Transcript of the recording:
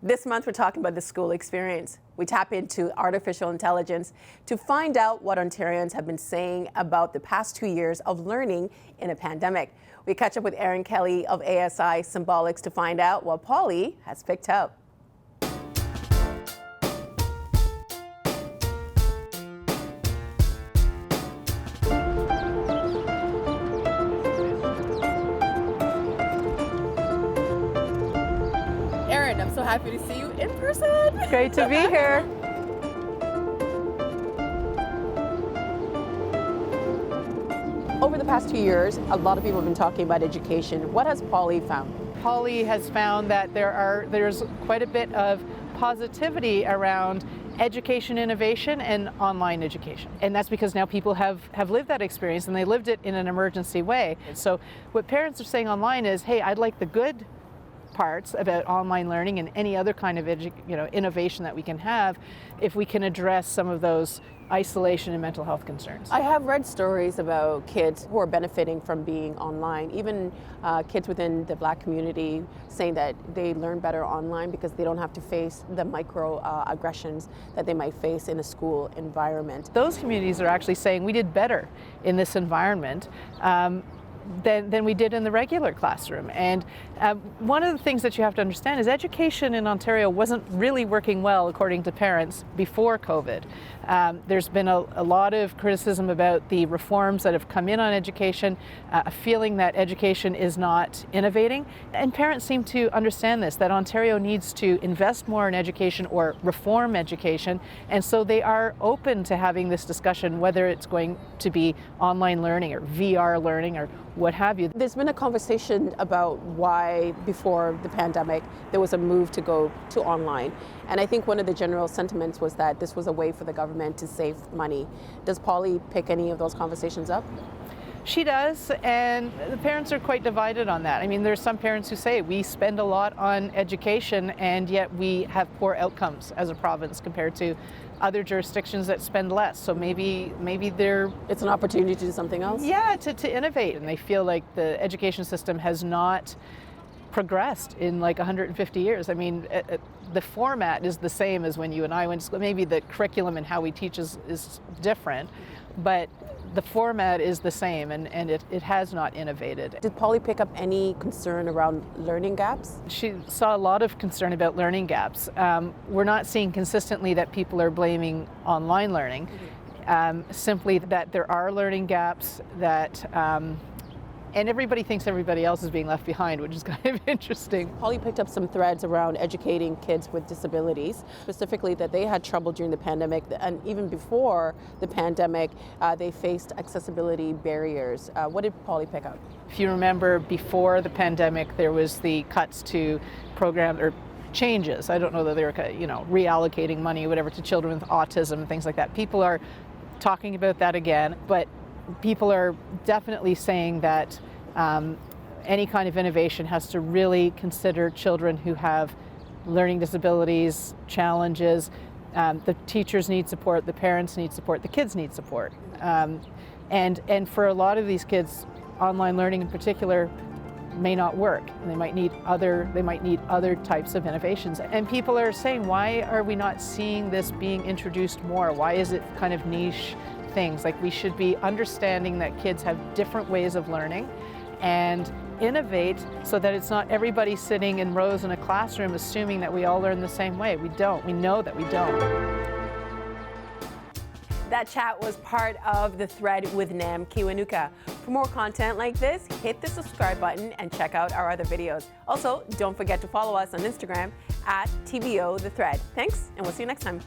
This month, we're talking about the school experience. We tap into artificial intelligence to find out what Ontarians have been saying about the past 2 years of learning in a pandemic. We catch up with Erin Kelly of ASI Symbolics to find out what Polly has picked up. Erin, I'm so happy to see you in person. Great to be here. Over the past 2 years, a lot of people have been talking about education. What has Polly found? Polly has found that there's quite a bit of positivity around education innovation and online education. And that's because now people have lived that experience, and they lived it in an emergency way. So what parents are saying online is, hey, I'd like the good parts about online learning and any other kind of innovation that we can have if we can address some of those isolation and mental health concerns. I have read stories about kids who are benefiting from being online, even kids within the Black community saying that they learn better online because they don't have to face the microaggressions that they might face in a school environment. Those communities are actually saying we did better in this environment than we did in the regular classroom. And one of the things that you have to understand is education in Ontario wasn't really working well, according to parents, before COVID. There's been a lot of criticism about the reforms that have come in on education, a feeling that education is not innovating. And parents seem to understand this, that Ontario needs to invest more in education or reform education. And so they are open to having this discussion, whether it's going to be online learning or VR learning or what have you. There's been a conversation about why before the pandemic there was a move to go to online. And I think one of the general sentiments was that this was a way for the government to save money. Does Polly pick any of those conversations up? She does, and the parents are quite divided on that. I mean, there's some parents who say we spend a lot on education and yet we have poor outcomes as a province compared to other jurisdictions that spend less. So maybe it's an opportunity to do something else? Yeah, to innovate. And they feel like the education system has not progressed in like 150 years. I mean, the format is the same as when you and I went to school. Maybe the curriculum and how we teach is different, but the format is the same, and it has not innovated. Did Polly pick up any concern around learning gaps? She saw a lot of concern about learning gaps. We're not seeing consistently that people are blaming online learning, simply that there are learning gaps, that and everybody thinks everybody else is being left behind, which is kind of interesting. Polly picked up some threads around educating kids with disabilities, specifically that they had trouble during the pandemic, and even before the pandemic, they faced accessibility barriers. What did Polly pick up? If you remember, before the pandemic, there was the cuts to programs or changes. I don't know that they were, reallocating money or whatever to children with autism and things like that. People are talking about that again, but people are definitely saying that any kind of innovation has to really consider children who have learning disabilities, challenges. The teachers need support, the parents need support, the kids need support. And for a lot of these kids, online learning in particular may not work, and they might need other types of innovations. And people are saying, why are we not seeing this being introduced more? Why is it kind of niche things? Like, we should be understanding that kids have different ways of learning and innovate so that it's not everybody sitting in rows in a classroom assuming that we all learn the same way. We don't. We know that we don't. That chat was part of the thread with Nam Kiwanuka. For more content like this, hit the subscribe button and check out our other videos. Also, don't forget to follow us on Instagram at TVO The Thread. Thanks, and we'll see you next time.